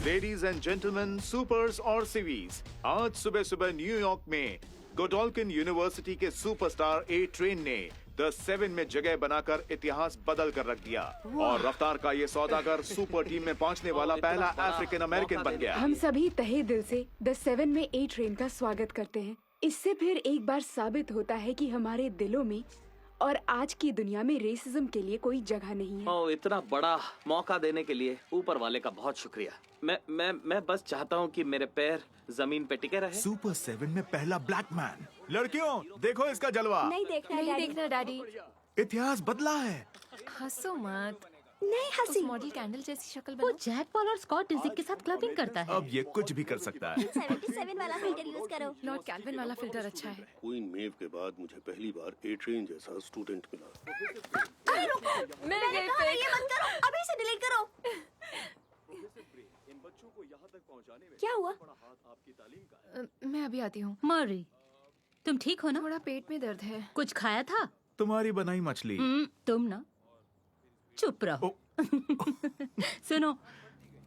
Ladies and gentleman, supers और सिवीज, आज सुबह सुबह न्यूयॉर्क में गोडोल्किन यूनिवर्सिटी के सुपरस्टार ए ट्रेन ने द 7 में जगह बनाकर इतिहास बदल कर रख दिया और रफ्तार का ये सौदागर सुपर टीम में पहुंचने वाला पहला अफ्रीकन अमेरिकन बन गया। हम सभी तहे दिल से द 7 में ए ट्रेन का स्वागत करते हैं। इससे फिर एक बार साबित होता है कि हमारे दिलों में और आज की दुनिया में रेसिज्म के लिए कोई जगह नहीं है। ओह, इतना बड़ा मौका देने के लिए ऊपर वाले का बहुत शुक्रिया। मैं बस चाहता हूँ कि मेरे पैर जमीन पे टिके रहे। सुपर 7 में पहला ब्लैक मैन। लड़कियों देखो इसका जलवा। नहीं देखना डैडी। इतिहास बदला है। हंसो मत। नहीं हंसी। उस मॉडल कैंडल जैसी शक्ल बनाओ। वो जैक पॉल और स्कॉट डिजिक के साथ क्लबिंग करता है। अब ये कुछ भी कर सकता है। 77 वाला फिल्टर यूज करो। लॉर्ड कैल्विन वाला फिल्टर अच्छा है। क्वीन मेव के बाद मुझे पहली बार ए ट्रेन जैसा स्टूडेंट मिला। अरे रुको, मैंने कहा ये मत करो, अभी से डिलीट करो। क्या हुआ? मैं अभी आती हूँ। मरी, तुम ठीक हो ना? थोड़ा पेट में दर्द है। कुछ खाया था? तुम्हारी बनाई मछली। तुम ना चुप रहो। सुनो,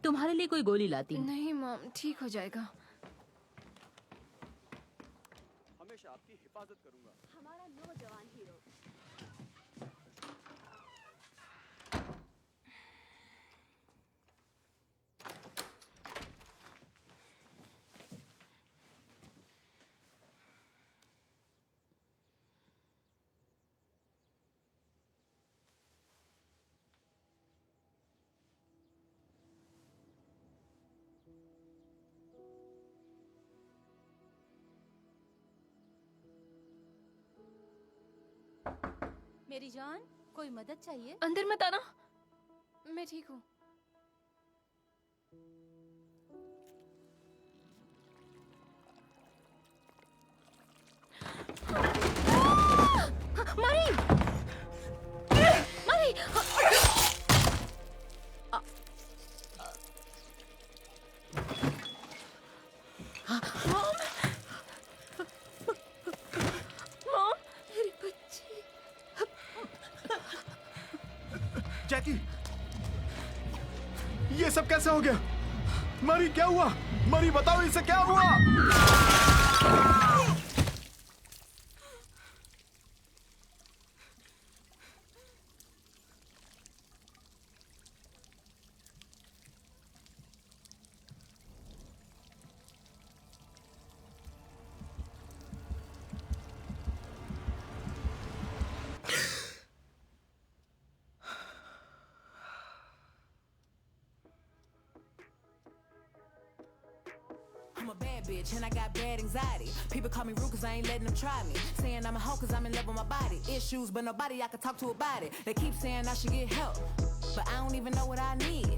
तुम्हारे लिए कोई गोली लाती हूँ। नहीं मॉम, ठीक हो जाएगा। हमेशा आपकी हिफाजत करूंगा। हमारा नौजवान हीरो। मेरी जान, कोई मदद चाहिए? अंदर मत आना, मैं ठीक हूँ। मरी! मरी! जैकी, ये सब कैसे हो गया? मरी क्या हुआ? मरी बताओ इसे क्या हुआ? I'm a bad bitch and I got bad anxiety. People call me rude cause I ain't letting them try me. Saying I'm a hoe cause I'm in love with my body. Issues but nobody I can talk to about it. They keep saying I should get help, but I don't even know what I need.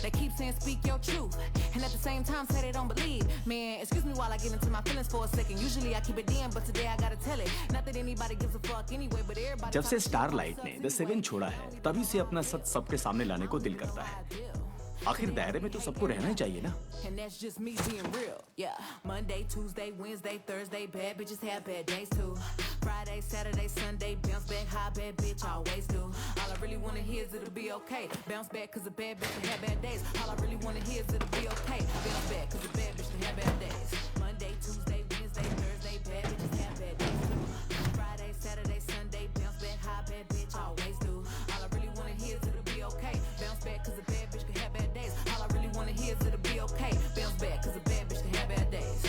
They keep saying speak your truth, and at the same time say they don't believe. Man, excuse me while I get into my feelings for a second. Usually I keep it in, but today I gotta tell it. Not that anybody gives a fuck anyway, but everybody. जब से starlight ने the 7 छोड़ा है, तभी से अपना सच सबके सामने लाने को दिल करता है। आखिर दायरे में तो सबको रहना ही चाहिए ना। And that's just me being real. Yeah. Monday, Tuesday, Wednesday, Thursday, bad bitches have bad days too. Friday, Saturday, Sunday, bounce back, high bad bitch, always do. All I really wanna hear is it'll be okay. Bounce back cause a bad bitch can have bad days. All I really wanna hear is it'll be okay. Bounce back cause a bad bitch can have bad days. Monday, Tuesday, Wednesday, Thursday, bad bitches have bad days too. Friday, Saturday, Sunday, bounce back, high bad bitch, always do. All I really wanna hear is it'll be okay. Bounce back cause a bad bitch can have bad days. All I really wanna hear is it'll be okay. Bounce back cause a bad bitch can have bad days.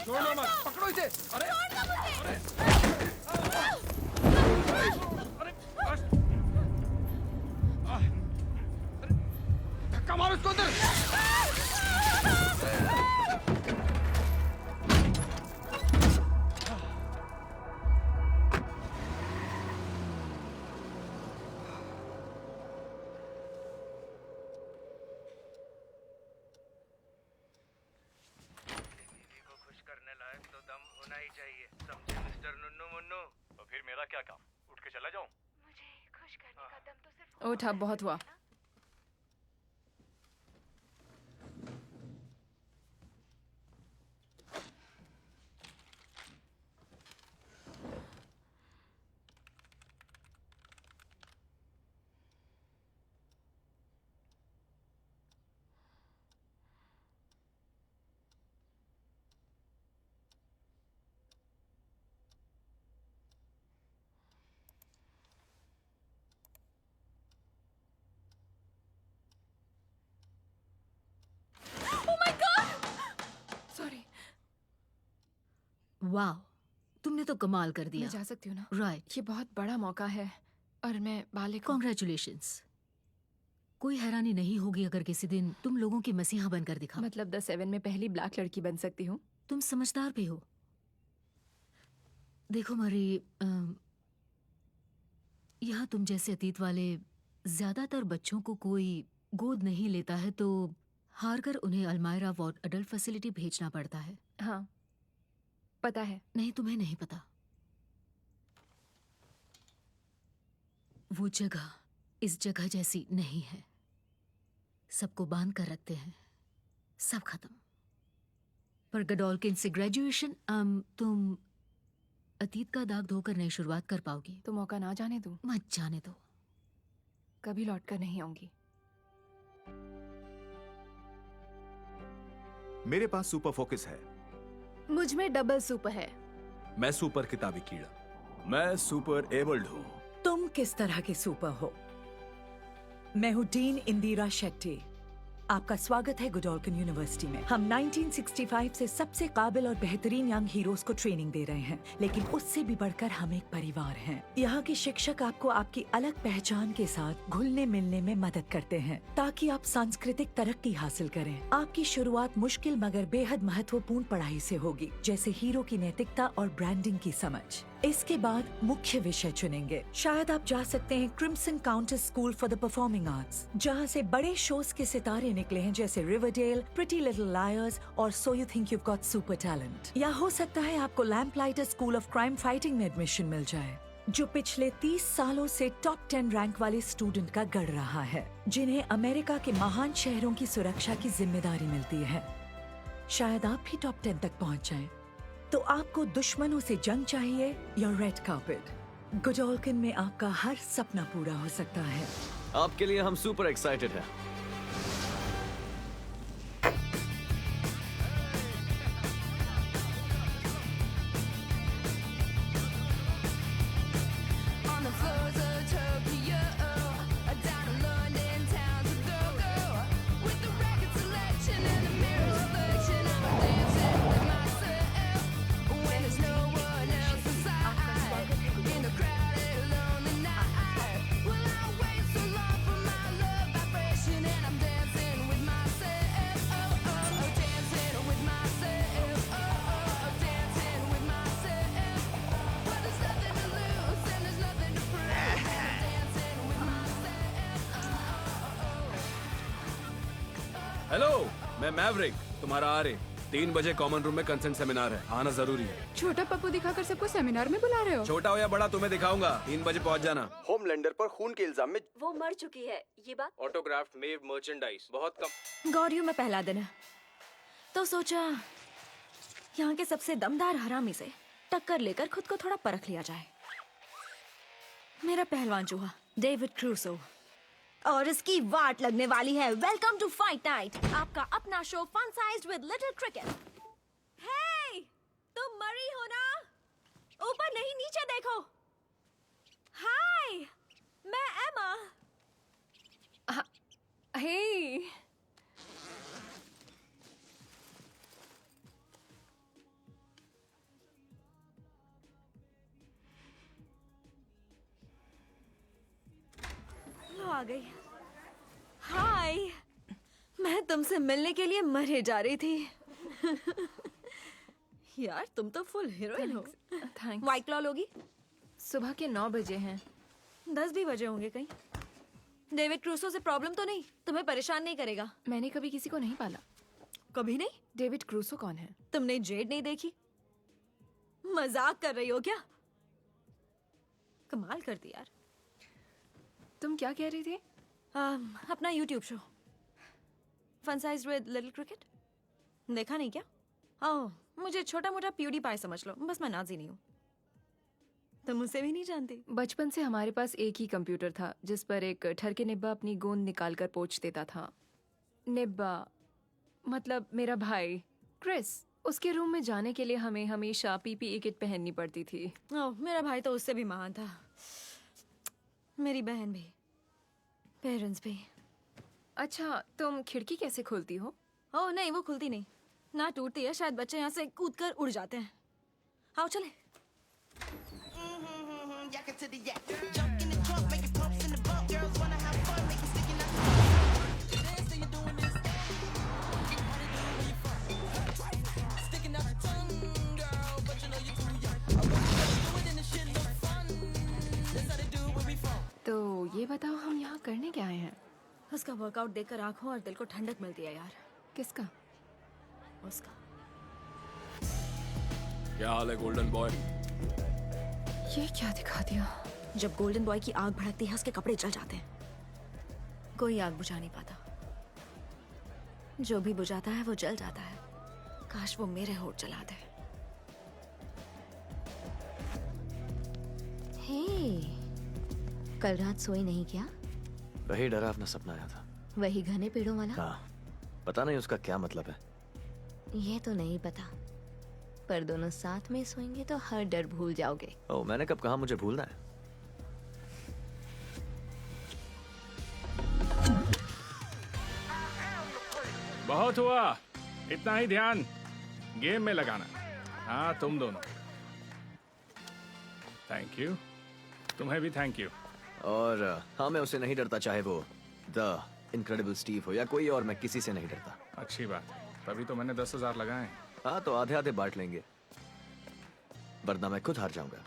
छोड़ो मत, पकड़ो इसे। अरे अरे धक्का मारो इसको अंदर। उठ, अब बहुत हुआ। सॉरी। वाह, तुमने तो कमाल कर दिया। मैं जा सकती हूँ ना? राइट। ये बहुत बड़ा मौका है और मैं बालिक हूँ। कॉन्ग्रेचुलेशंस। कोई हैरानी नहीं होगी अगर किसी दिन तुम लोगों की मसीहा बनकर दिखाओ। मतलब द 7 में पहली ब्लैक लड़की बन सकती हूँ। तुम समझदार भी हो। देखो मरी, यहाँ तुम जैसे अतीत वाले ज्यादातर बच्चों को कोई गोद नहीं लेता है, तो हारकर उन्हें अल्मायरा वार्ड अडल्ट फैसिलिटी भेजना पड़ता है। हाँ, पता है। नहीं, तुम्हें नहीं पता। वो जगह इस जगह जैसी नहीं है। सबको बांध कर रखते हैं, सब खत्म। पर गडोल्किन से ग्रेजुएशन, तुम अतीत का दाग धोकर नई शुरुआत कर पाओगी। तो मौका ना जाने दूं? मत जाने दो। कभी लौट कर नहीं आऊंगी। मेरे पास सुपर फोकस है। मुझ में डबल सुपर है। मैं सुपर किताबी कीड़ा। मैं सुपर एबल्ड हूँ। तुम किस तरह के सुपर हो? मैं हूँ डीन इंदिरा शेट्टी। आपका स्वागत है गुडोल्किन यूनिवर्सिटी में। हम 1965 से सबसे काबिल और बेहतरीन यंग हीरोज को ट्रेनिंग दे रहे हैं, लेकिन उससे भी बढ़कर हम एक परिवार हैं। यहाँ के शिक्षक आपको आपकी अलग पहचान के साथ घुलने मिलने में मदद करते हैं, ताकि आप सांस्कृतिक तरक्की हासिल करें। आपकी शुरुआत मुश्किल मगर बेहद महत्वपूर्ण पढ़ाई से होगी, जैसे हीरो की नैतिकता और ब्रांडिंग की समझ। इसके बाद मुख्य विषय चुनेंगे। शायद आप जा सकते हैं crimson counter school for the performing arts, जहाँ से बड़े शोज के सितारे निकले हैं, जैसे रिवरडेल, प्रिटी लिटिल लायर्स और so you think you got super talent. या हो सकता है आपको लैम्पलाइटर स्कूल ऑफ क्राइम फाइटिंग में एडमिशन मिल जाए, जो पिछले 30 सालों से टॉप 10 रैंक वाले स्टूडेंट का गढ़ रहा है, जिन्हें अमेरिका के महान शहरों की सुरक्षा की जिम्मेदारी मिलती है। शायद आप भी टॉप 10 तक पहुँच जाएं। तो आपको दुश्मनों से जंग चाहिए या रेड कार्पेट? गुडोल्किन में आपका हर सपना पूरा हो सकता है। आपके लिए हम सुपर एक्साइटेड हैं। On the floors of Tokyo, down in London town to go. With the record selection and the mirror reflection, I'm dancing with myself when there's no one else inside. In the crowded, lonely night, will I wait so long for my love vibration? And I'm dancing with myself, dancing with myself, dancing with myself. Well, there's nothing to lose and there's nothing to prove. Dancing with myself. Hello, मैं Maverick, तुम्हारा आर्य। 3 बजे common room में consent seminar है, आना जरूरी है। छोटा पप्पू दिखाकर सबको सेमिनार में बुला रहे हो? छोटा हो या बड़ा तुम्हें दिखाऊंगा। 3 बजे पहुंच जाना। होमलैंडर पर खून के इल्जाम में वो मर चुकी है, ये बात। ऑटोग्राफ्ट मेव मर्चेंडाइज बहुत कम। गौरियों में पहला दिन है, तो सोचा यहाँ के सबसे दमदार हरामी से टक्कर लेकर खुद को थोड़ा परख लिया जाए। मेरा पहलवान चूहा डेविड क्रूसो, और इसकी वाट लगने वाली है। वेलकम टू फाइट नाइट, आपका अपना show fun sized with little cricket. Hey, तुम मरी हो ना? ऊपर नहीं, नीचे देखो। हाय, मैं एमा। हे, गई। हाय, मैं तुमसे मिलने के लिए मरे जा रही थी। यार तुम तो फुल हीरोइन हो। थैंक्स। व्हाइट क्लॉ लोगी? सुबह के 9 बजे हैं। 10 भी बजे होंगे कहीं। डेविड क्रूसो से प्रॉब्लम तो नहीं? तुम्हें परेशान नहीं करेगा? मैंने कभी किसी को नहीं पाला। कभी नहीं? डेविड क्रूसो कौन है? तुमने जेड नहीं देखी? मजाक कर रही हो क्या? कमाल कर दी यार। तुम क्या कह रही थी? अपना YouTube show fun size with little cricket देखा नहीं क्या? ओह, मुझे छोटा मोटा प्यूडी पाई समझ लो, बस मैं नाजी नहीं हूँ। तुम मुझसे भी नहीं जानती। बचपन से हमारे पास एक ही कंप्यूटर था जिस पर एक ठरके निब्बा अपनी गोंद निकालकर पोंछ देता था। निब्बा मतलब मेरा भाई क्रिस। उसके रूम में जाने के लिए हमें हमेशा पीपीई किट पहननी पड़ती थी। ओह, मेरा भाई तो उससे भी महान था। मेरी बहन भी, पेरेंट्स भी। अच्छा, तुम खिड़की कैसे खोलती हो? ओह नहीं, वो खुलती नहीं, ना टूटती है। शायद बच्चे यहाँ से कूदकर उड़ जाते हैं। आओ चले। तो ये बताओ, हम यहाँ करने क्या आए हैं? उसका वर्कआउट देखकर आंखों और दिल को ठंडक मिलती है यार। किसका? उसका। क्या हाल है गोल्डन बॉय? ये क्या दिखा दिया? जब गोल्डन बॉय की आग भड़कती है उसके कपड़े जल जाते हैं। कोई आग बुझा नहीं पाता। जो भी बुझाता है वो जल जाता है। काश वो मेरे होठ जला दे। हे, कल रात सोई नहीं क्या? वही डरा अपना सपना आया था। वही घने पेड़ों वाला? हाँ, पता नहीं उसका क्या मतलब है। ये तो नहीं पता, पर दोनों साथ में सोएंगे तो हर डर भूल जाओगे। ओह, मैंने कब कहा मुझे भूलना है? बहुत हुआ, इतना ही ध्यान गेम में लगाना। हाँ, तुम दोनों। Thank you. तुम्हें भी थैंक यू। और हाँ, मैं उससे नहीं डरता, चाहे वो द इनक्रेडिबल स्टीव हो या कोई और। मैं किसी से नहीं डरता। अच्छी बात, तभी तो मैंने 10,000 लगाए। हाँ, तो आधे आधे बांट लेंगे, वरना मैं खुद हार जाऊंगा।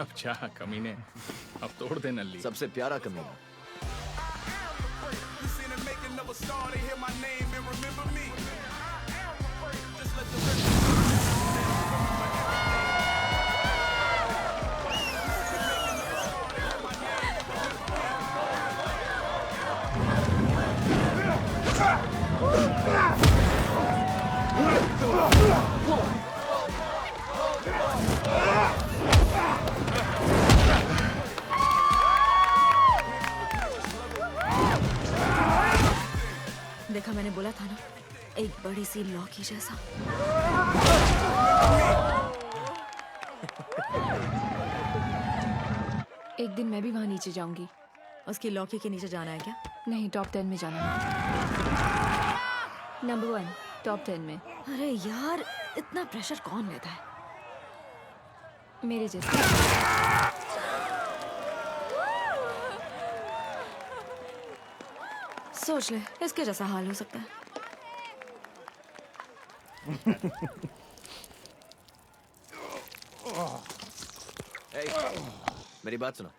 अब चाह कमीने, अब तोड़ दे नल्ली। सबसे प्यारा कमीना। देखा, मैंने बोला था ना, एक बड़ी सी लौकी जैसा। एक दिन मैं भी वहाँ नीचे जाऊंगी। उसकी लौकी के नीचे जाना है क्या? नहीं, टॉप 10 में जाना है। नंबर 1 टॉप 10 में। अरे यार, इतना प्रेशर कौन लेता है? मेरे जैसे। सोच ले, इसके जैसा हाल हो सकता है। मेरी बात सुनो,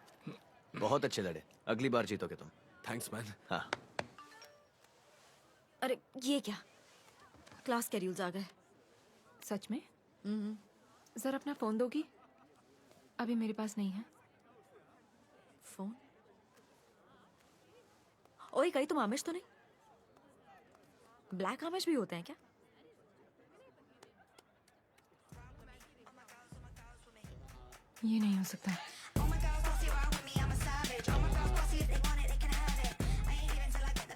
बहुत अच्छे लड़े। अगली बार जीतोगे तुम। Thanks man. हाँ। अरे ये क्या? क्लास शेड्यूल्स आ गए। सच में? जरा अपना फोन दोगी? अभी मेरे पास नहीं है फोन। ओए, कहीं तुम आमिश तो नहीं? ब्लैक आमिश भी होते हैं क्या? ये नहीं हो सकता।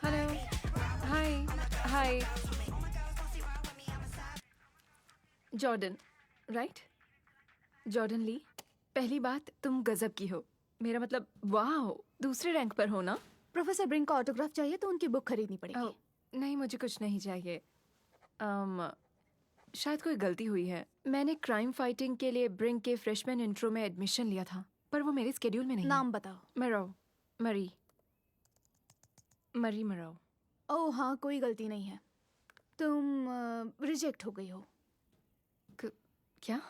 Hello, hi hi. Jordan, right? Jordan Lee. पहली बात, तुम गजब की हो। मेरा मतलब वाह, दूसरे रैंक पर हो ना। प्रोफेसर ब्रिंक का ऑटोग्राफ चाहिए तो उनकी बुक खरीदनी पड़ेगी। नहीं, मुझे कुछ नहीं चाहिए। शायद कोई गलती हुई है। मैंने क्राइम फाइटिंग के लिए ब्रिंक के फ्रेशमैन इंट्रो में एडमिशन लिया था, पर वो मेरे स्केड्यूल में नहीं नाम है। बताओ। मैरो। मरी मराओ। ओह हाँ, कोई गलती नहीं है। तुम रिजेक्ट हो गई हो। क्या?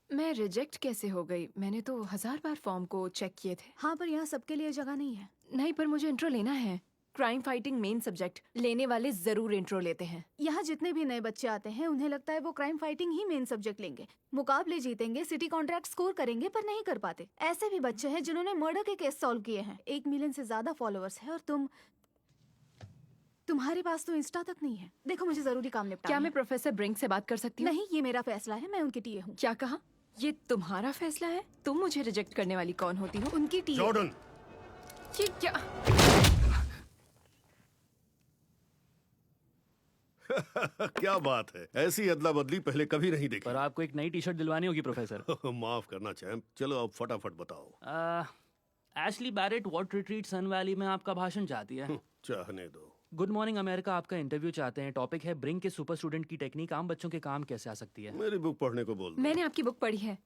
मैं रिजेक्ट कैसे हो गई? मैंने तो 1000 बार फॉर्म को चेक किए थे। हाँ, पर यहाँ सबके लिए जगह नहीं है। नहीं, पर मुझे इंट्रो लेना है। क्राइम फाइटिंग मेन सब्जेक्ट, लेने वाले जरूर इंट्रो लेते हैं। यहाँ जितने भी नए बच्चे आते हैं उन्हें लगता है वो क्राइम फाइटिंग ही मेन सब्जेक्ट लेंगे, मुकाबले जीतेंगे, सिटी कॉन्ट्रैक्ट स्कोर करेंगे, पर नहीं कर पाते। ऐसे भी बच्चे हैं जिन्होंने मर्डर के केस सॉल्व किए हैं। 1 मिलियन से ज्यादा फॉलोअर्स है और तुम्हारे पास तो इंस्टा तक नहीं है। देखो, मुझे जरूरी काम निपटाना क्या है। मैं प्रोफेसर ब्रिंक से बात कर सकती हूँ? नहीं, ये मेरा फैसला है, मैं उनकी टीए हूँ। क्या कहा? ये तुम्हारा फैसला है? तुम मुझे रिजेक्ट करने वाली कौन होती हो? उनकी टीए। जॉर्डन, ये क्या? क्या बात है, ऐसी अदला बदली पहले कभी नहीं देखी। पर आपको एक नई टी शर्ट दिलवानी होगी प्रोफेसर। माफ करना चैंप, चलो अब फटाफट बताओ। एशली बैरेट वॉट रिट्रीट सन वैली में आपका भाषण चाहती है। चाहने दो। गुड मॉर्निंग अमेरिका आपका इंटरव्यू चाहते हैं। टॉपिक है ब्रिंक के सुपर स्टूडेंट की टेक्निक आम बच्चों के काम कैसे आ सकती है। मेरी बुक पढ़ने को बोल दो। मैंने आपकी बुक पढ़ी है।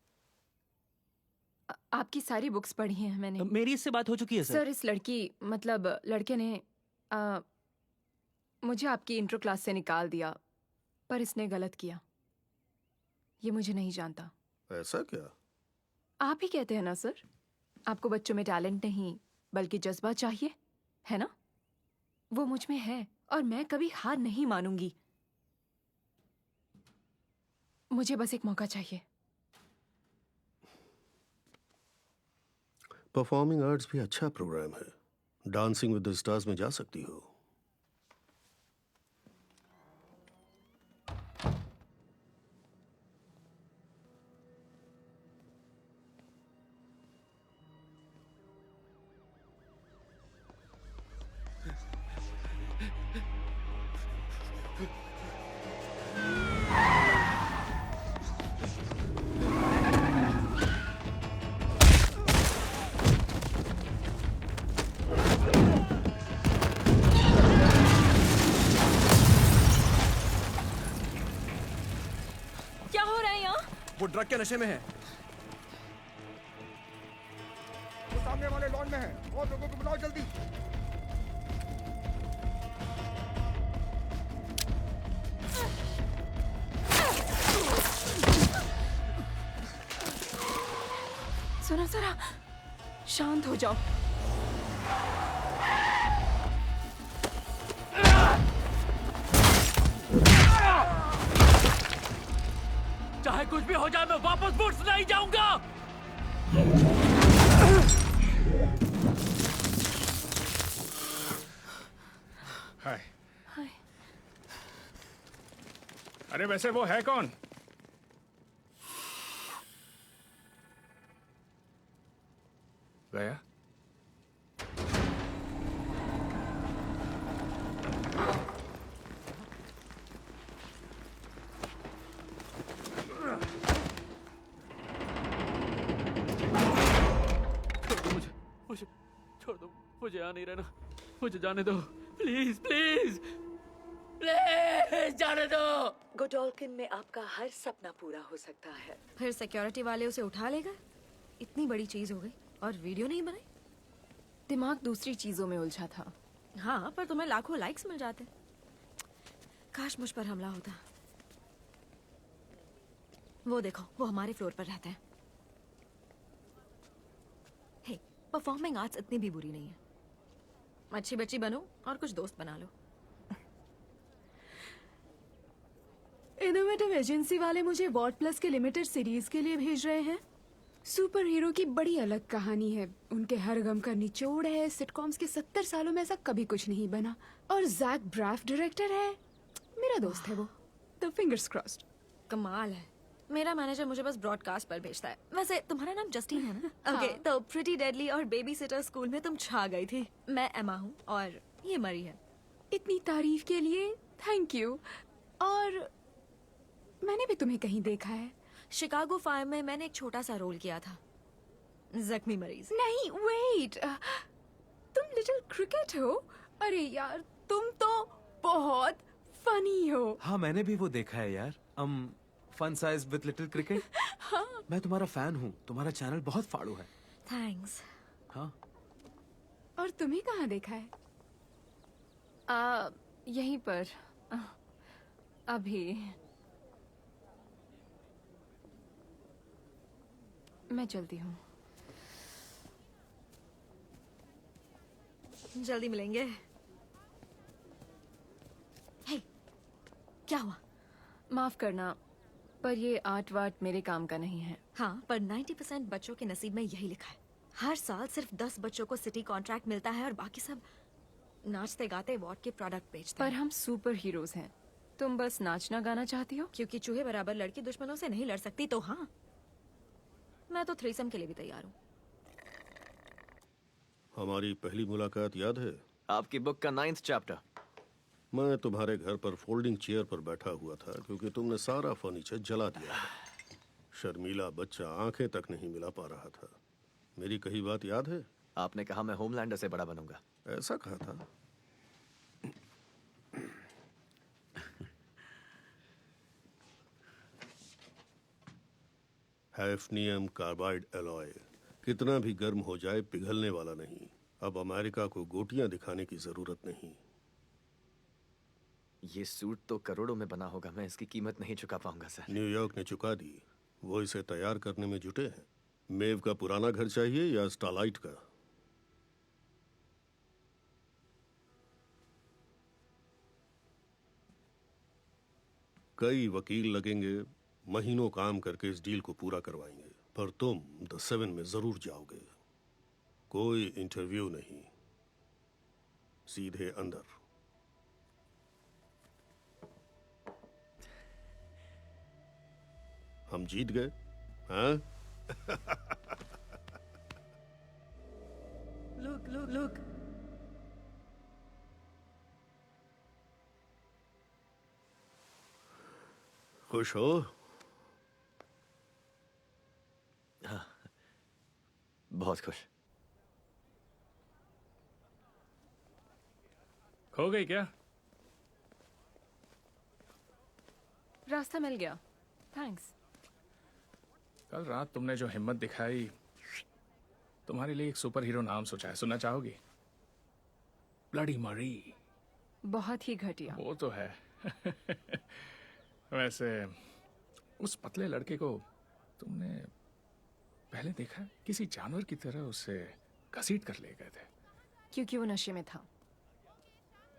आपकी सारी बुक्स पढ़ी हैं मैंने। मेरी इससे बात हो चुकी है सर, इस लड़के ने मुझे आपकी इंट्रो क्लास से निकाल दिया, पर इसने गलत किया। ये मुझे नहीं जानता। ऐसा क्या? आप ही कहते हैं ना सर, आपको बच्चों में टैलेंट नहीं बल्कि जज्बा चाहिए, है ना? वो मुझ में है और मैं कभी हार नहीं मानूंगी। मुझे बस एक मौका चाहिए। परफॉर्मिंग आर्ट्स भी अच्छा प्रोग्राम है। डांसिंग विद द स्टार्स में जा सकती हो। वो ड्रग के नशे में है। वो सामने वाले लॉन में है। और लोगों को बुलाओ जल्दी। सुनो जरा, शांत हो जाओ। चाहे कुछ भी हो जाए, मैं वापस वुड्स नहीं जाऊंगा। हाय। अरे वैसे वो है कौन? गया? मुझे छोड़ दो, मुझे यहाँ नहीं रहना, मुझे जाने दो, प्लीज प्लीज प्लीज जाने दो। गोडोल्किन में आपका हर सपना पूरा हो सकता है। फिर सिक्योरिटी वाले उसे उठा ले गए। इतनी बड़ी चीज हो गई और वीडियो नहीं बनाई। दिमाग दूसरी चीजों में उलझा था। हाँ, पर तुम्हें लाखों लाइक्स मिल जाते। काश मुझ पर हमला होता। वो देखो, वो हमारे फ्लोर पर रहते हैं। हे, परफॉर्मिंग आर्ट्स इतनी भी बुरी नहीं है। अच्छी बच्ची बनो और कुछ दोस्त बना लो। इनोवेटिव एजेंसी वाले मुझे वॉट प्लस के लिमिटेड सीरीज के लिए भेज रहे हैं। सुपर हीरो की बड़ी अलग कहानी है। उनके हर गम का निचोड़ है। सिटकॉम्स के 70 सालों में ऐसा कभी कुछ नहीं बना। और जैक ब्राफ डायरेक्टर है। मेरा दोस्त है वो। तो फिंगर्स क्रॉस्ड। कमाल है। मेरा मैनेजर मुझे बस ब्रॉडकास्ट पर भेजता है। वैसे तुम्हारा नाम जस्टिन है ना? ओके, तो प्रिटी डेडली और बेबी सिटर स्कूल में तुम छा गई थी। मैं एमा हूँ और ये मरी है। इतनी तारीफ के लिए थैंक यू। और मैंने भी तुम्हें कहीं देखा है। शिकागो फायर में मैंने एक छोटा सा रोल किया था, जख्मी मरीज। नहीं, वेट, तुम लिटिल क्रिकेट हो? अरे यार, तुम तो बहुत फनी हो। हाँ, मैंने भी वो देखा है यार। Fun size with little cricket. हाँ। मैं तुम्हारा फैन हूँ। तुम्हारा चैनल बहुत फाड़ू है। थैंक्स। हाँ। और तुम्हें कहाँ देखा है? यहीं पर अभी मैं चलती हूँ। जल्दी मिलेंगे। हे, क्या हुआ? माफ करना, पर ये आर्ट वार्ट मेरे काम का नहीं है। हाँ, पर 90% बच्चों के नसीब में यही लिखा है। हर साल सिर्फ 10 बच्चों को सिटी कॉन्ट्रैक्ट मिलता है और बाकी सब नाचते गाते अवार्ड के प्रोडक्ट बेचते पर हैं। हम सुपर हीरोज हैं। तुम बस नाचना गाना चाहती हो? क्योंकि चूहे बराबर लड़की दुश्मनों से नहीं लड़ सकती तो हाँ, मैं तो थ्रीसम के लिए भी तैयार हूँ। हमारी पहली मुलाकात याद है? आपकी बुक का 9th चैप्टर। मैं तुम्हारे घर पर फोल्डिंग चेयर पर बैठा हुआ था क्योंकि तुमने सारा फर्नीचर जला दिया था। शर्मीला बच्चा आंखें तक नहीं मिला पा रहा था। मेरी कही बात याद है? आपने कहा मैं होमलैंडर से बड़ा बनूंगा। ऐसा कहा था। हैफ्नियम कार्बाइड एलॉय कितना भी गर्म हो जाए पिघलने वाला नहीं। अब अमेरिका को गोटियां दिखाने की जरूरत नहीं। ये सूट तो करोड़ों में बना होगा, मैं इसकी कीमत नहीं चुका पाऊंगा सर। न्यूयॉर्क ने चुका दी, वो इसे तैयार करने में जुटे हैं। मेव का पुराना घर चाहिए या स्टारलाइट का? कई वकील लगेंगे, महीनों काम करके इस डील को पूरा करवाएंगे, पर तुम द 7 में जरूर जाओगे। कोई इंटरव्यू नहीं, सीधे अंदर। हम जीत गए, हाँ? Look. खुश हो? हाँ, बहुत खुश। खो गई क्या? रास्ता मिल गया, थैंक्स। कल रात तुमने जो हिम्मत दिखाई, तुम्हारे लिए एक सुपर हीरो नाम सोचा है, सुनना चाहोगी? ब्लडी मरी। बहुत ही घटिया। वो तो है। वैसे उस पतले लड़के को तुमने पहले देखा? किसी जानवर की तरह उसे घसीट कर ले गए थे। क्योंकि वो नशे में था।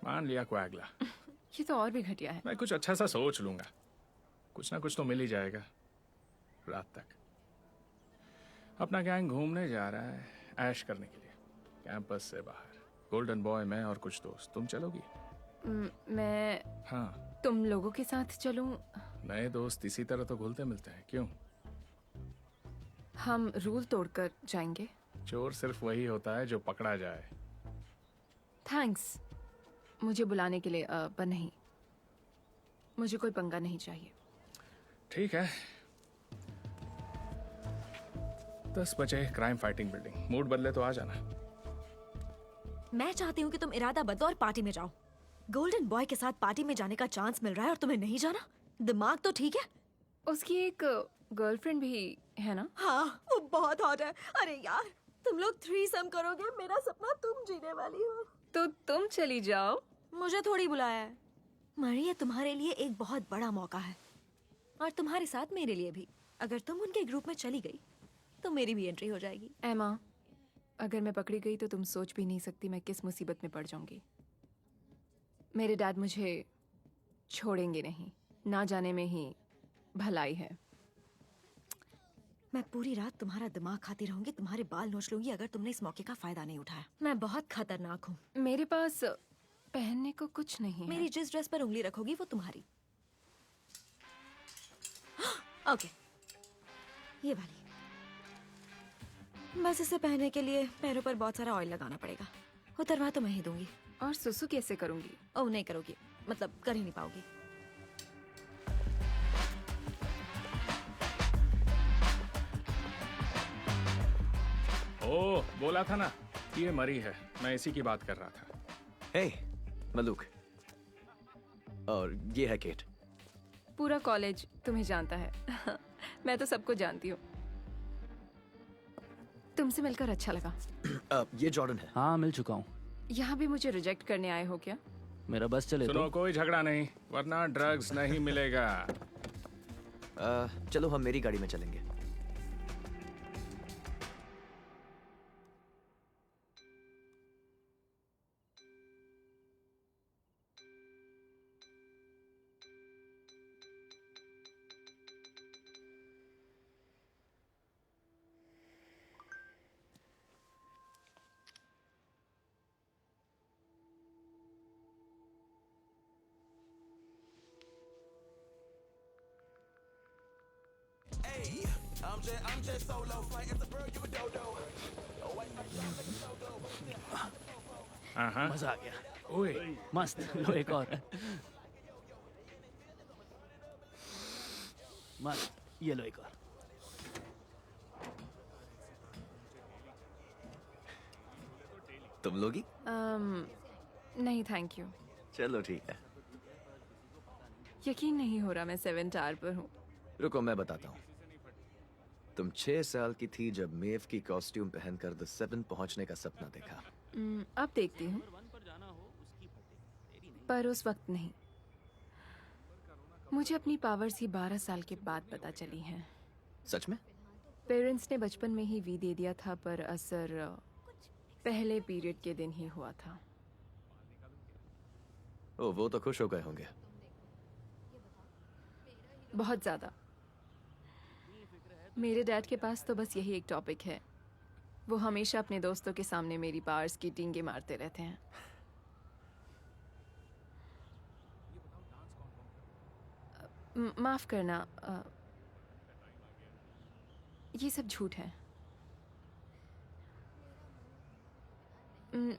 मान लिया को अगला। ये तो और भी घटिया है। मैं कुछ अच्छा सा सोच लूंगा, कुछ ना कुछ तो मिल ही जाएगा। रात तक अपना गैंग घूमने जा रहा है ऐश करने के लिए, कैंपस से बाहर। गोल्डन बॉय, मैं और कुछ दोस्त। तुम चलोगी? मैं हाँ। तुम लोगों के साथ चलूं? नए दोस्त इसी तरह तो घुलते मिलते हैं, क्यों? हम रूल तोड़कर जाएंगे। चोर सिर्फ वही होता है जो पकड़ा जाए। थैंक्स मुझे बुलाने के लिए, पर नहीं, मुझे कोई पंगा नहीं चाहिए। ठीक है। 10 बजे क्राइम फाइटिंग बिल्डिंग। मूड बदले तो आ जाना। मैं चाहती हूँ कि तुम इरादा बदलो और पार्टी में जाओ। गोल्डन बॉय के साथ पार्टी में जाने का चांस मिल रहा है और तुम्हें नहीं जाना? दिमाग तो ठीक है? उसकी एक गर्लफ्रेंड भी है ना? हाँ, वो बहुत हॉट है। अरे यार, तुम लोग थ्रीसम करोगे, मेरा सपना तुम जीने वाली हो। तो तुम चली जाओ। मुझे थोड़ी बुलाया है। मरी, ये तुम्हारे लिए एक बहुत बड़ा मौका है और तुम्हारे साथ मेरे लिए भी। अगर तुम उनके ग्रुप में चली गई तो मेरी भी एंट्री हो जाएगी। एमा, अगर मैं पकड़ी गई तो तुम सोच भी नहीं सकती मैं किस मुसीबत में पड़ जाऊंगी। मेरे डैड मुझे छोड़ेंगे नहीं, ना जाने में ही भलाई है। मैं पूरी रात तुम्हारा दिमाग खाती रहूंगी, तुम्हारे बाल नोच लूंगी अगर तुमने इस मौके का फायदा नहीं उठाया। मैं बहुत खतरनाक हूँ। मेरे पास पहनने को कुछ नहीं है। मेरी जिस ड्रेस पर उंगली रखोगी वो तुम्हारी। ओके, ये वाली। बस इसे पहनने के लिए पैरों पर बहुत सारा ऑयल लगाना पड़ेगा। उतरवा तो मैं ही दूंगी। और सुसु कैसे करूंगी? ओह, नहीं करोगी, मतलब कर ही नहीं पाओगी। ओह, बोला था ना, ये मरी है। मैं इसी की बात कर रहा था। हे, मलूक। और ये है केट। पूरा कॉलेज तुम्हें जानता है। मैं तो सबको जानती हूँ। तुमसे मिलकर अच्छा लगा। ये जॉर्डन है। हाँ मिल चुका हूँ। यहाँ भी मुझे रिजेक्ट करने आए हो क्या? मेरा बस चले सुनो, तो। कोई झगड़ा नहीं, वरना ड्रग्स नहीं मिलेगा। चलो हम मेरी गाड़ी में चलेंगे। मजा आ गया। ओए मस्त। लो एक और। मस्त, ये लो एक और। तुम लोगी? नहीं थैंक यू। चलो ठीक है। यकीन नहीं हो रहा मैं 7 टावर पर हूँ। रुको मैं बताता हूँ। तुम 6 साल की थी जब मेव की कॉस्ट्यूम पहनकर द 7 पहुंचने का सपना देखा। अब देखती हूँ, पर उस वक्त नहीं। मुझे अपनी पावर्स ही 12 साल के बाद पता चली हैं। सच में? पेरेंट्स ने बचपन में ही वी दे दिया था, पर असर पहले पीरियड के दिन ही हुआ था। ओ, वो तो खुश हो गए होंगे। बहुत ज्यादा। मेरे डैड के पास तो बस यही एक टॉपिक है। वो हमेशा अपने दोस्तों के सामने मेरी पावर्स की टींगे मारते रहते हैं। माफ करना, ये सब झूठ है।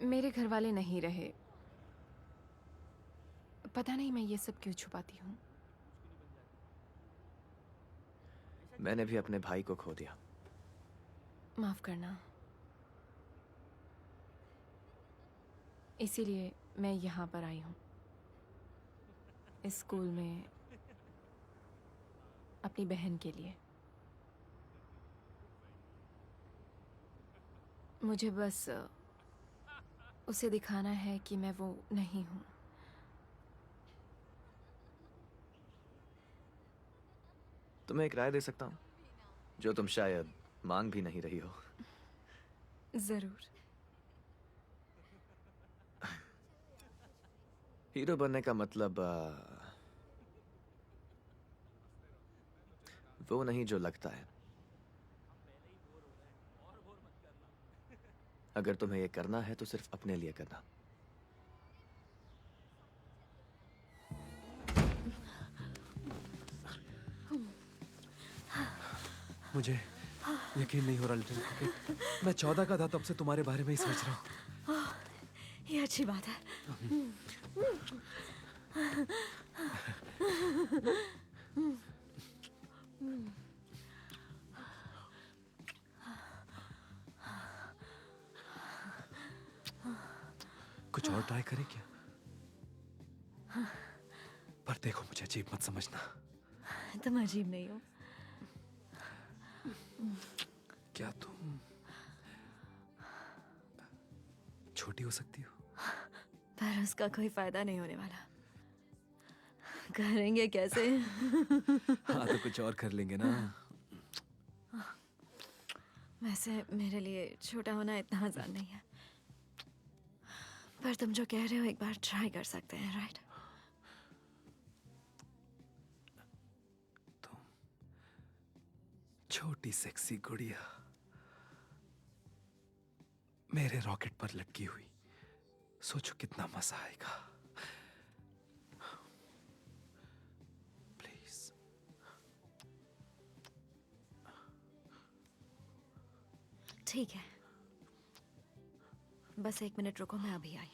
मेरे घर वाले नहीं रहे। पता नहीं मैं ये सब क्यों छुपाती हूँ। मैंने भी अपने भाई को खो दिया। माफ करना। इसीलिए मैं यहाँ पर आई हूँ, इस स्कूल में अपनी बहन के लिए। मुझे बस उसे दिखाना है कि मैं वो नहीं हूँ। तुम्हें एक राय दे सकता हूँ, जो तुम शायद मांग भी नहीं रही हो। जरूर। हीरो बनने का मतलब वो नहीं जो लगता है। अगर तुम्हें ये करना है तो सिर्फ अपने लिए करना। मुझे यकीन नहीं हो रहा लिटिल पॉकेट। मैं 14 का था तब से तुम्हारे बारे में ही सोच रहा हूँ। ये अच्छी बात है। कुछ और ट्राई करें क्या? पर देखो, मुझे अजीब मत समझना। तुम अजीब नहीं हो। क्या तुम छोटी हो सकती हो? पर उसका कोई फायदा नहीं होने वाला। करेंगे कैसे? हाँ तो कुछ और कर लेंगे ना। वैसे मेरे लिए छोटा होना इतना आसान नहीं है, पर तुम जो कह रहे हो एक बार ट्राई कर सकते हैं, राइट? छोटी सेक्सी गुड़िया मेरे रॉकेट पर लटकी हुई, सोचो कितना मजा आएगा। प्लीज। ठीक है, बस 1 मिनट रुको, मैं अभी आई।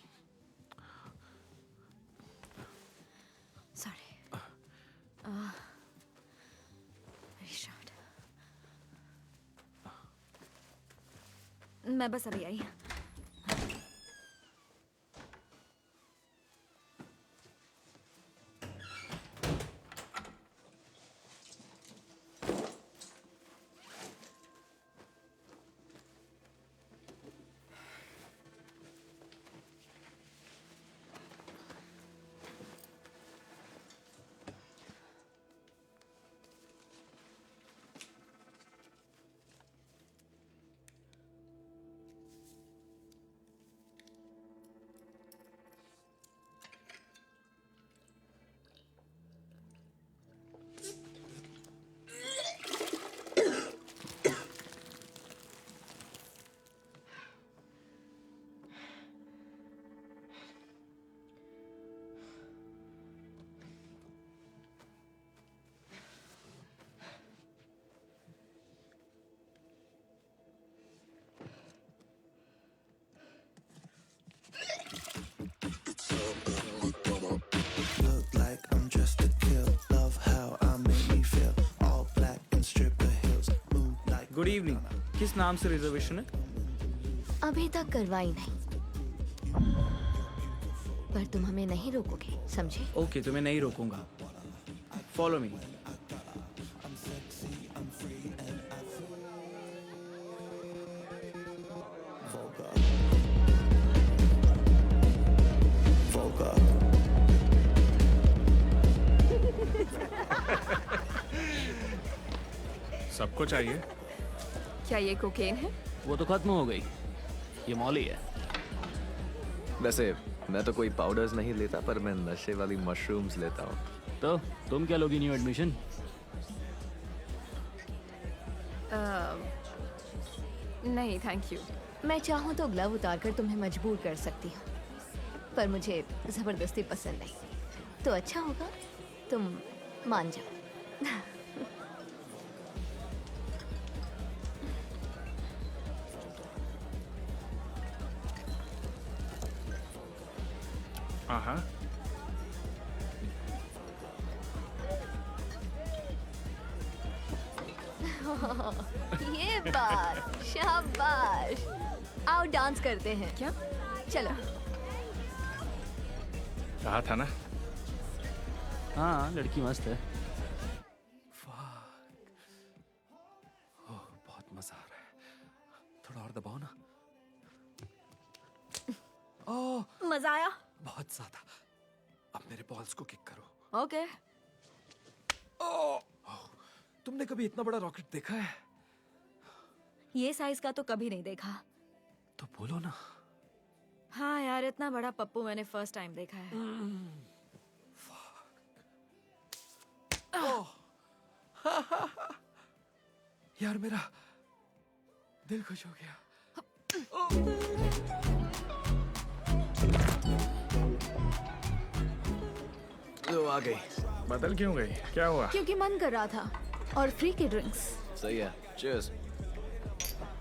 सॉरी। मैं बस अभी आई। Good evening. किस नाम से रिजर्वेशन है? अभी तक करवाई नहीं, पर तुम हमें नहीं रोकोगे, समझे? ओके, तुम्हें नहीं रोकूंगा। Follow me. सबको चाहिए? क्या ये कोकेन है? वो तो खत्म हो गई, ये मॉली है। वैसे मैं तो कोई पाउडर्स नहीं लेता, पर मैं नशे वाली मशरूम्स लेता हूँ। तो तुम क्या लोगी न्यू एडमिशन? नहीं थैंक यू। मैं चाहूँ तो ग्लव उतारकर तुम्हें मजबूर कर सकती हूँ, पर मुझे जबरदस्ती पसंद नहीं। तो अच्छा होगा तुम मान जाओ। हाँ। ये बात, शाबाश। आओ डांस करते हैं। क्या? चलो। कहा था ना। हाँ, लड़की मस्त है। ओह, बहुत मजा आ रहा है। थोड़ा और दबाओ ना। ओह, मजा आया? बहुत ज्यादा। अब मेरे बॉल्स को किक करो। ओके। ओह, तुमने कभी इतना बड़ा रॉकेट देखा है? ये साइज का तो कभी नहीं देखा। तो बोलो ना। हाँ यार, इतना बड़ा पप्पू मैंने फर्स्ट टाइम देखा है। यार मेरा दिल खुश हो गया। लो आ गई। बदल क्यों गई? क्या हुआ? क्योंकि मन कर रहा था और फ्री के ड्रिंक्स। सही है। चीयर्स।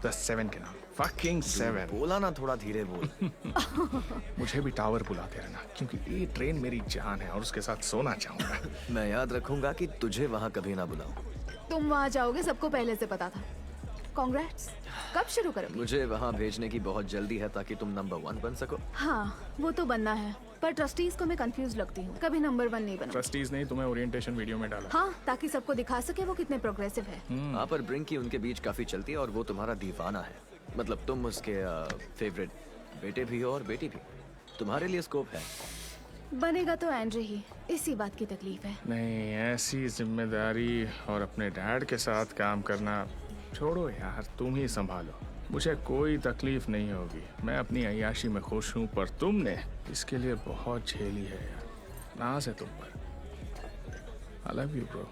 The 7 के नाम। Fucking 7। बोला ना, थोड़ा धीरे बोल। मुझे भी टावर बुलाते रहना, क्योंकि ये ट्रेन मेरी जान है और उसके साथ सोना चाहूंगा। मैं याद रखूंगा कि तुझे वहाँ कभी ना बुलाऊं। तुम वहाँ जाओगे सबको पहले से पता था। कांग्रेट्स। कब शुरू करोगे? मुझे वहाँ भेजने की बहुत जल्दी है ताकि तुम नंबर 1 बन सको। हाँ, वो तो बनना है, पर ट्रस्टीज को मैं कंफ्यूज लगती हूँ। कभी नंबर 1 नहीं बना। ट्रस्टीज ने तुम्हें ओरिएंटेशन वीडियो में डाला। हाँ, ताकि सबको दिखा सके वो कितने प्रोग्रेसिव है। हाँ, पर ब्रिंक की उनके बीच काफी चलती है और वो तुम्हारा दीवाना है। मतलब तुम उसके फेवरेट बेटे भी हो और बेटी भी। तुम्हारे लिए स्कोप है। बनेगा तो एंड्रे ही, इसी बात की तकलीफ है। नहीं, ऐसी जिम्मेदारी और अपने डैड के साथ काम करना छोड़ो यार, तुम ही संभालो। मुझे कोई तकलीफ नहीं होगी, मैं अपनी अय्याशी में खुश हूँ, पर तुमने इसके लिए बहुत झेली है यार। नाज है तुम पर। I love you bro।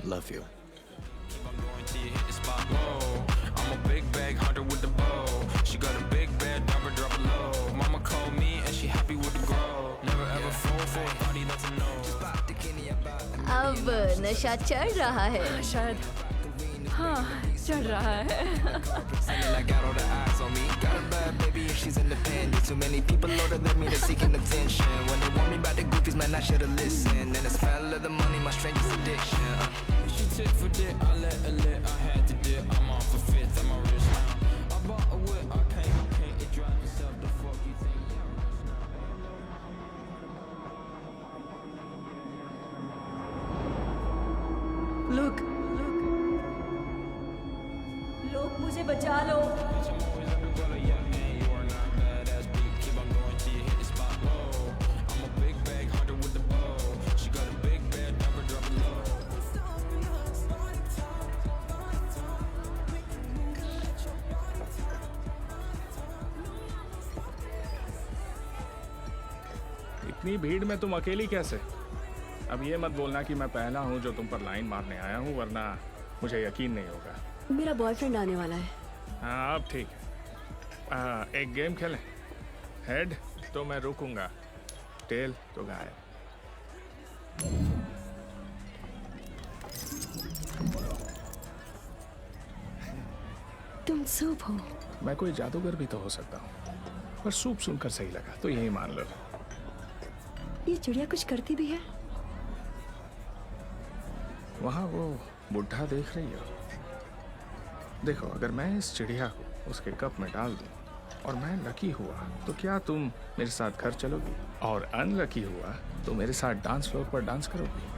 Love you। I'm a big bag hunter with the bow. She got a big bed, drop it low. Mama called me and she happy with the grow. Never ever fall for a party that's a no. अब नशा चढ़ रहा है। शायद हाँ, चढ़ रहा है। Like got all the eyes on me. Got a bad baby and she's independent. Too many people older than me, they're seeking attention. When they want me about the goofies, man, I should've listened. And it's fell of the money, my strangest addiction. She tit for tit, I let her lit. I had to dip. I'm off for fifth, I'm a rich now. I bought a whip, I can't it drive itself. The fuck you think? Look, लोग मुझे बचा लो। इतनी भीड़ में तुम अकेली कैसे? अब ये मत बोलना कि मैं पहला हूँ जो तुम पर लाइन मारने आया हूँ, वरना मुझे यकीन नहीं होगा। मेरा बॉयफ्रेंड आने वाला है। हाँ, अब ठीक है। एक गेम खेलें। हेड तो मैं रुकूंगा, टेल तो गायब। तुम सूप हो। मैं कोई जादूगर भी तो हो सकता हूँ, पर सूप सुनकर सही लगा तो यही मान लो। ये चिड़िया कुछ करती भी है? वहाँ वो बुढ़ा देख रही हो? देखो, अगर मैं इस चिड़िया को उसके कप में डाल दूं और मैं लकी हुआ तो क्या तुम मेरे साथ घर चलोगी? और अनलकी हुआ तो मेरे साथ डांस फ्लोर पर डांस करोगी?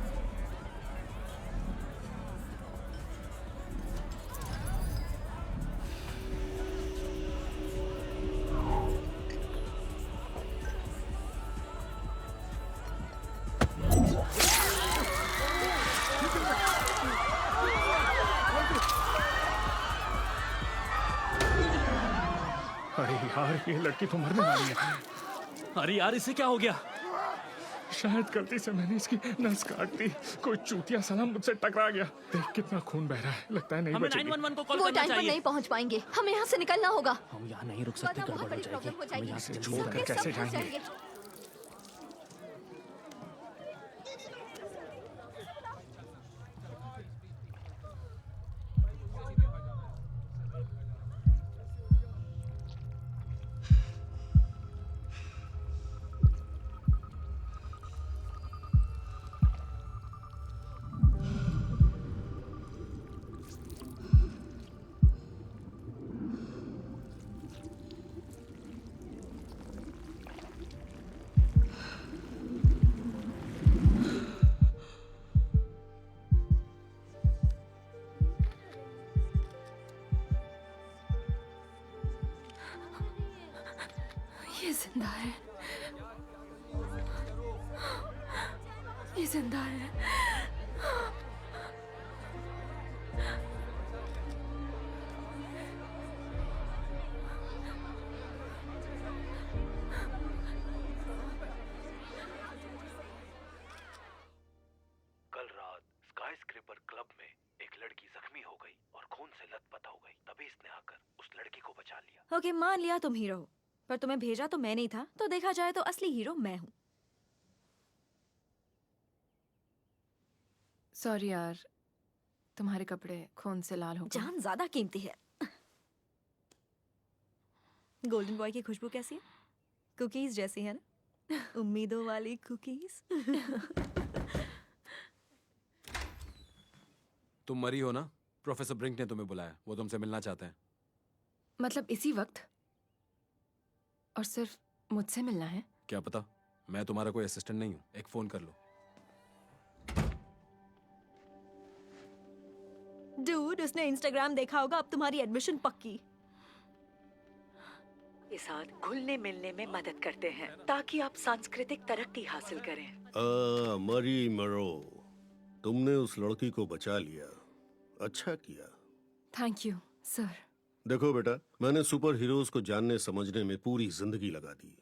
अरे यार, ये लड़की तो मरने वाली है। अरे यार, इसे क्या हो गया? शायद गलती से मैंने इसकी नस काट दी। कोई चूतिया साला मुझसे टकरा गया। देख कितना खून बह रहा है, लगता है नहीं हमें बचेगी। 911 को कॉल वो करना टाइम पर चाहिए। नहीं पहुंच पाएंगे, हमें यहाँ से निकलना होगा। हम यहाँ नहीं रुक सकते, बहुत गड़बड़ हो बड़ी जाएगी। प्रॉब्लम हो हमें जाएगी। यहाँ से छोड़ कर सबके सब कैसे फंस जाएंगे? ये जिंदा है, ये जिंदा है। कल रात स्काईस्क्रेपर क्लब में एक लड़की जख्मी हो गई और खून से लथपथ हो गई। तभी इसने आकर उस लड़की को बचा लिया। ओके, मान लिया तुम हीरो हो, पर तुम्हें भेजा तो मैं नहीं था, तो देखा जाए तो असली हीरो मैं हूँ। सॉरी यार, तुम्हारे कपड़े खून से लाल हो गए। जान ज्यादा कीमती है। गोल्डन बॉय की खुशबू कैसी है? कुकीज जैसी है ना? उम्मीदों वाली कुकीज। तुम मरी हो ना? प्रोफेसर ब्रिंक ने तुम्हें बुलाया, वो तुमसे मिलना चाहते हैं। मतलब इसी वक्त? और सिर्फ मुझसे मिलना है? क्या पता, मैं तुम्हारा कोई असिस्टेंट नहीं हूँ। एक फोन कर लो। डूड, उसने इंस्टाग्राम देखा होगा, अब तुम्हारी एडमिशन पक्की। ये साथ घुलने मिलने में मदद करते हैं ताकि आप सांस्कृतिक तरक्की हासिल करें। मरी मरो, तुमने उस लड़की को बचा लिया, अच्छा किया। Thank you sir. देखो बेटा, मैंने सुपर हीरोज को जानने समझने में पूरी जिंदगी लगा दी।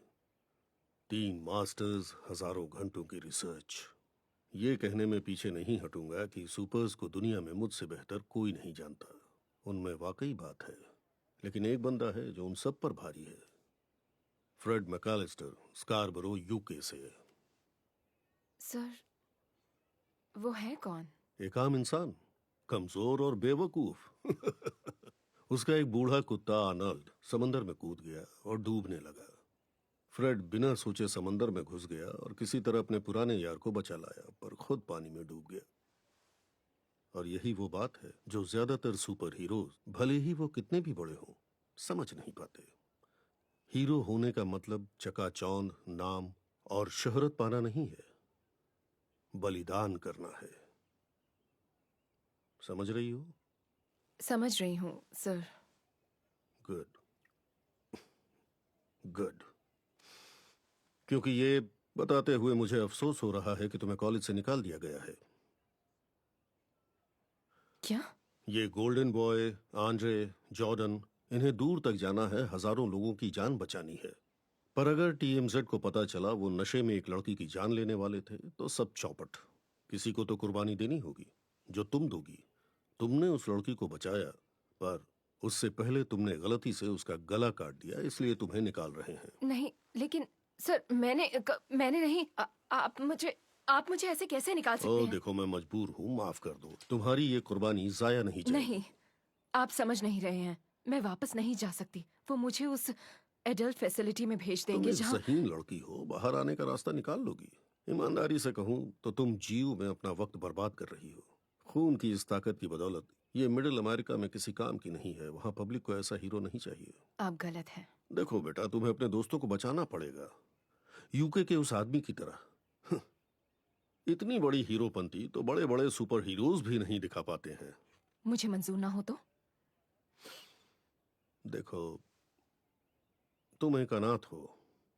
3 मास्टर्स, हजारों घंटों की रिसर्च। ये कहने में पीछे नहीं हटूंगा कि सुपर्स को दुनिया में मुझसे बेहतर कोई नहीं जानता। उनमें वाकई बात है, लेकिन एक बंदा है जो उन सब पर भारी है। फ्रेड मैकालिस्टर, स्कारबरो, यूके से। सर, वो है कौन? एक आम इंसान, कमजोर और बेवकूफ। उसका एक बूढ़ा कुत्ता आर्नल्ड समंदर में कूद गया और डूबने लगा। फ्रेड बिना सोचे समंदर में घुस गया और किसी तरह अपने पुराने यार को बचा लाया, पर खुद पानी में डूब गया। और यही वो बात है जो ज्यादातर सुपर हीरोज, भले ही वो कितने भी बड़े हों, समझ नहीं पाते। हीरो होने का मतलब चकाचौंध, नाम और शोहरत पाना नहीं है, बलिदान करना है। समझ रही हो? समझ रही हूँ सर। Good good. क्योंकि ये बताते हुए मुझे अफसोस हो रहा है कि तुम्हें कॉलेज से निकाल दिया गया है। क्या? ये गोल्डन बॉय, आंद्रे, जॉर्डन, इन्हें दूर तक जाना है, हजारों लोगों की जान बचानी है। पर अगर टीएमजेड को पता चला वो नशे में एक लड़की की जान लेने वाले थे, तो सब चौपट। किसी को तो कुर्बानी देनी होगी, जो तुम दोगी। तुमने उस लड़की को बचाया, पर उससे पहले तुमने गलती से उसका गला काट दिया, इसलिए तुम्हें निकाल रहे हैं। नहीं, लेकिन सर मैंने नहीं। आप मुझे ऐसे कैसे निकाल सकते हैं? देखो, मैं मजबूर हूँ, माफ कर दो। तुम्हारी ये कुर्बानी जाया नहीं जाएगी। नहीं, आप समझ नहीं रहे हैं। मैं वापस नहीं जा सकती। वो मुझे उस एडल्ट फैसिलिटी में भेज देंगे तुम जहाँ। ज़हीन लड़की हो, बाहर आने का रास्ता निकाल लोगी। ईमानदारी से कहूँ तो तुम जीव में अपना वक्त बर्बाद कर रही हो। खून की इस ताकत की बदौलत ये मिडिल अमेरिका में किसी काम की नहीं है। वहां पब्लिक को ऐसा हीरो नहीं चाहिए। आप गलत हैं। देखो बेटा, तुम्हें अपने दोस्तों को बचाना पड़ेगा, यूके के उस आदमी की तरह। इतनी बड़ी हीरोपंती तो बड़े बड़े सुपर हीरोज भी नहीं दिखा पाते हैं। मुझे मंजूर ना हो तो? देखो, तुम एक अनाथ हो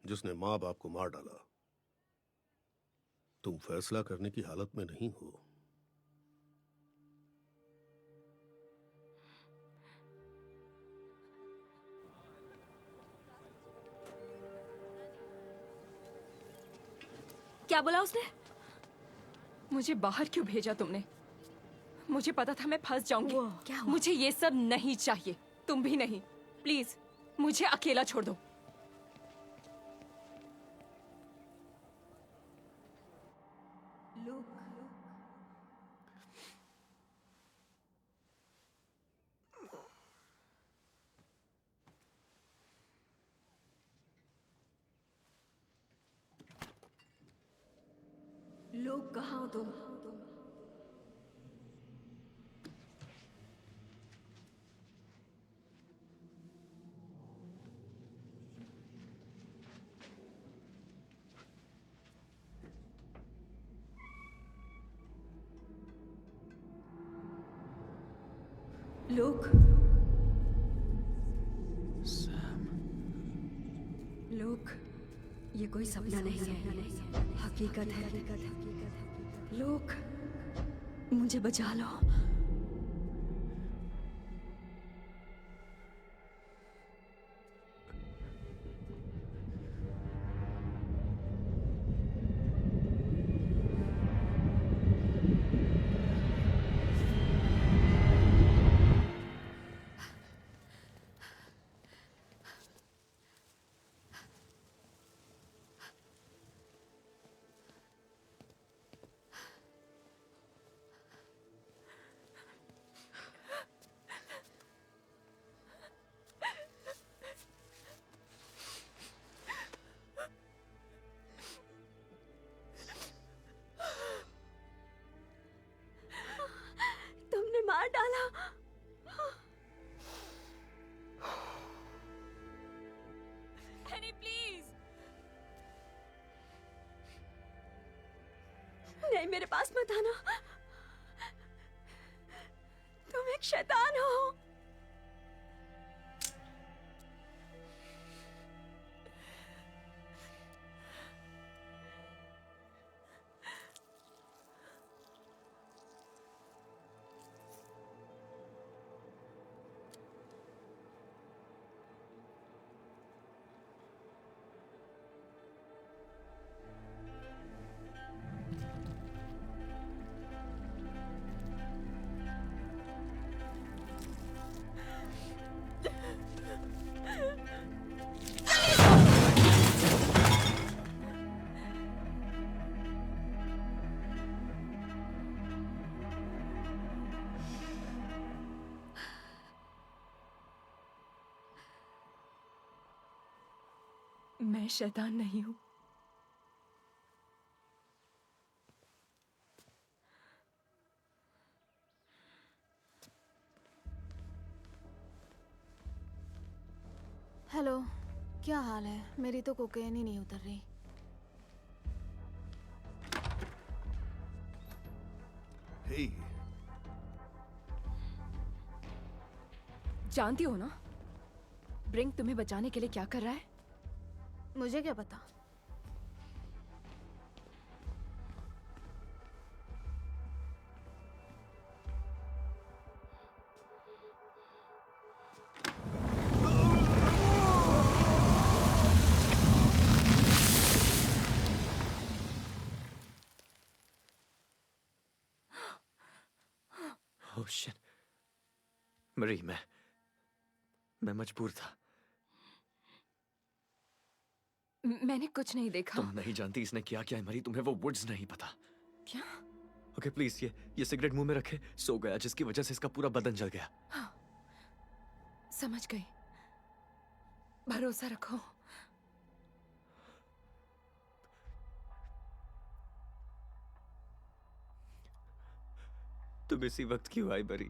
जिसने माँ बाप को मार डाला। तुम फैसला करने की हालत में नहीं हो। क्या बोला उसने? मुझे बाहर क्यों भेजा तुमने? मुझे पता था मैं फंस जाऊंगी। क्या हुआ? मुझे ये सब नहीं चाहिए, तुम भी नहीं। प्लीज मुझे अकेला छोड़ दो। लोग कहाँ हो तुम? लोग, लोग, ये कोई सपना नहीं है, हकीकत है। लोग, मुझे बचा लो। तुमने मार डाला। Penny, please. नहीं, मेरे पास मत आना। तुम एक शैतान हो। मैं शैतान नहीं हूं। हेलो, क्या हाल है? मेरी तो कोकेन ही नहीं उतर रही। हे, जानती हो ना ब्रिंक तुम्हें बचाने के लिए क्या कर रहा है? मुझे क्या पता। Oh shit. मरी, मैं मजबूर था। मैंने कुछ नहीं देखा। तुम नहीं जानती इसने क्या किया है मरी, तुम्हें वो वुड्स नहीं पता। क्या? ओके प्लीज, ये सिगरेट मुंह में रखे। सो गया जिसकी वजह से इसका पूरा बदन जल गया। हाँ, समझ गई। भरोसा रखो। तुम इसी वक्त क्यों आई बरी?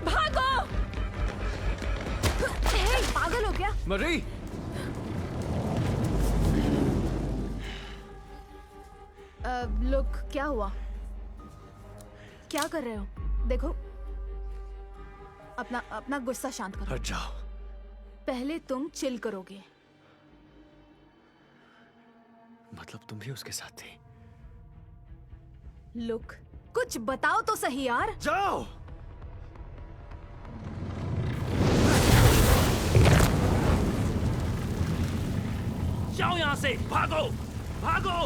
भागो! हे, पागल हो क्या? मरी! लुक, क्या हुआ? क्या कर रहे हो? देखो, अपना गुस्सा शांत करो। हट जाओ। पहले तुम चिल करोगे। मतलब तुम भी उसके साथ थी? लुक, कुछ बताओ तो सही यार। जाओ। जाओ यहाँ से, भागो, भागो।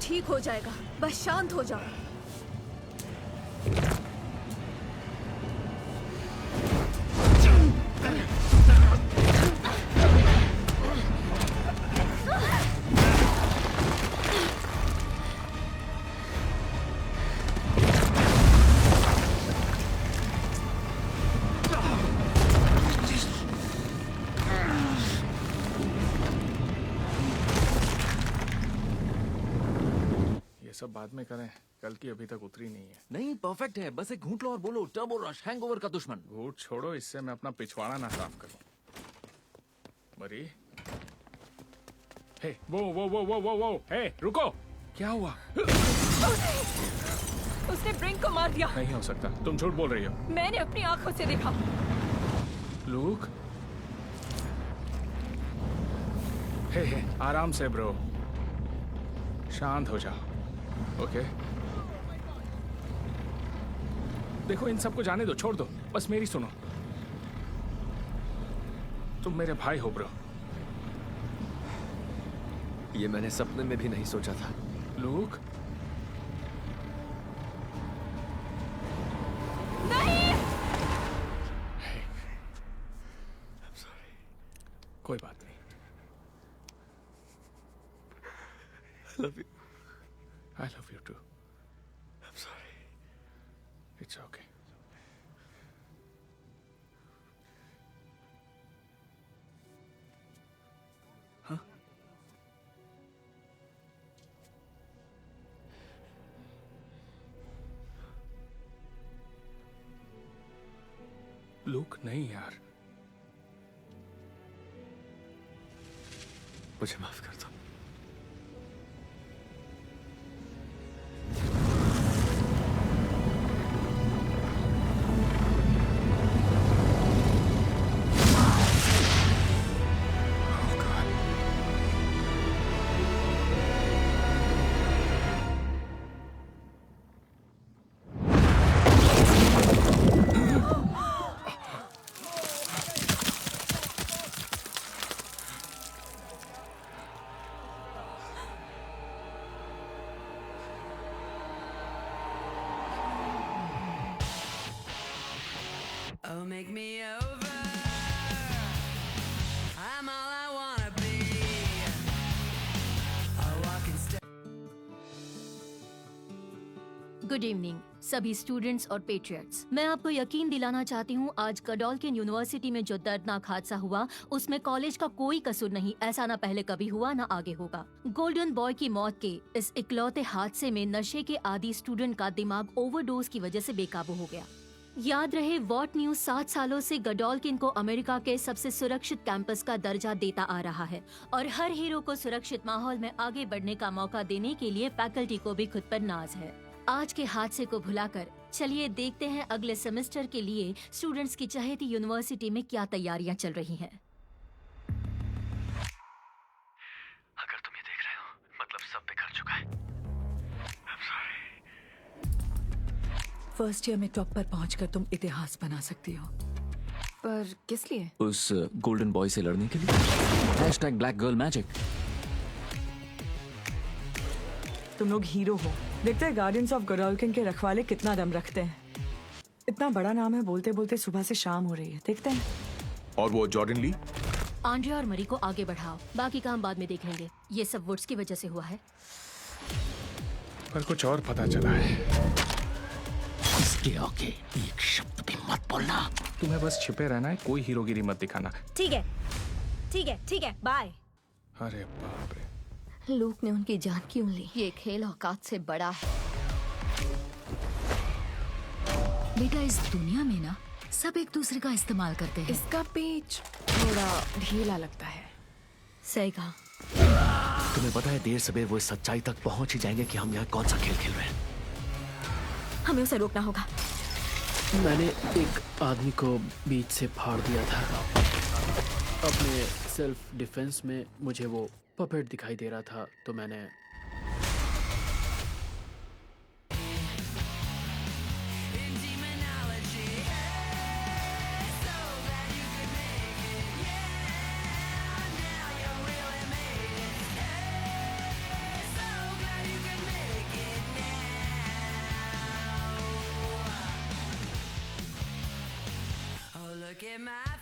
ठीक हो जाएगा, बस शांत हो जाओ। सब बाद में करें, कल की अभी तक उतरी नहीं है। नहीं, परफेक्ट है, बस एक घूंट लो और बोलो टर्बो रश, हैंगओवर का दुश्मन। घूंट छोड़ो, इससे मैं अपना पिछवाड़ा ना साफ करूं। मरी, हे, वो, हे, रुको, क्या हुआ? उसने ब्रिंक को मार दिया। नहीं हो सकता, तुम झूठ बोल रही हो। मैंने अपनी आंखों से देखा। लूक, हे, आराम से ब्रो, शांत हो जाओ। ओके, देखो इन सबको जाने दो, छोड़ दो, बस मेरी सुनो। तुम मेरे भाई हो ब्रो। ये मैंने सपने में भी नहीं सोचा था। लूक, नहीं! कोई बात नहीं। I love you. I love you too. I'm sorry. It's okay. Huh? Look, नहीं यार। मुझे माफ कर दो। Oh, make me over. I'm all I wanna be. A walking step. Good evening सभी स्टूडेंट्स और पेट्रियट्स। मैं आपको यकीन दिलाना चाहती हूँ, आज गडोल्किन यूनिवर्सिटी में जो दर्दनाक हादसा हुआ उसमें कॉलेज का कोई कसूर नहीं। ऐसा ना पहले कभी हुआ ना आगे होगा। गोल्डन बॉय की मौत के इस इकलौते हादसे में नशे के आदी स्टूडेंट का दिमाग ओवरडोज की वजह से बेकाबू हो गया। याद रहे, वॉट न्यूज 7 सालों से गडोल्किन को अमेरिका के सबसे सुरक्षित कैंपस का दर्जा देता आ रहा है और हर हीरो को सुरक्षित माहौल में आगे बढ़ने का मौका देने के लिए फैकल्टी को भी खुद पर नाज है। आज के हादसे को भुलाकर चलिए देखते हैं अगले सेमेस्टर के लिए स्टूडेंट्स की चहेती यूनिवर्सिटी में क्या तैयारियां चल रही हैं। अगर तुम ये देख रहे हो, मतलब सब बिखर चुका है। I'm sorry. फर्स्ट ईयर में टॉप पर पहुंचकर तुम इतिहास बना सकती हो। पर किस लिए? उस गोल्डन बॉय से लड़ने के लिए। #BlackGirlMagic। तुम लोग हीरो हो। देखते हैं गार्डियंस ऑफ गोडोल्किन के रखवाले कितना दम रखते हैं। इतना बड़ा नाम है, बोलते बोलते सुबह से शाम हो रही है। देखते हैं। और वो जॉर्डन ली? आंड्रिया और मरी को आगे बढ़ाओ, बाकी काम बाद में देख लेंगे। ये सब वुड्स की वजह से हुआ है। पर कुछ और पता चला है। इसके आगे एक शब्द भी मत बोलना। तुम्हें बस छिपे रहना है, कोई हीरोगिरी मत दिखाना। ठीक है, ठीक है, ठीक है, बाय। अरे बाप रे। लूक ने उनकी जान क्यों ली? ये खेल औकात से बड़ा है। बेटा, इस दुनिया में ना सब एक दूसरे का इस्तेमाल करते हैं। इसका पेच थोड़ा ढीला लगता है। सही कहा। तुम्हें पता है, देर सबेर वो इस सच्चाई तक पहुंच ही जाएंगे कि हम यहाँ कौन सा खेल खेल रहे हैं। हमें उसे रोकना होगा। मैंने एक आदमी को बीच से फाड़ दिया था। अपने सेल्फ डिफेंस में मुझे वो पपेट दिखाई दे रहा था, तो मैंने Look at my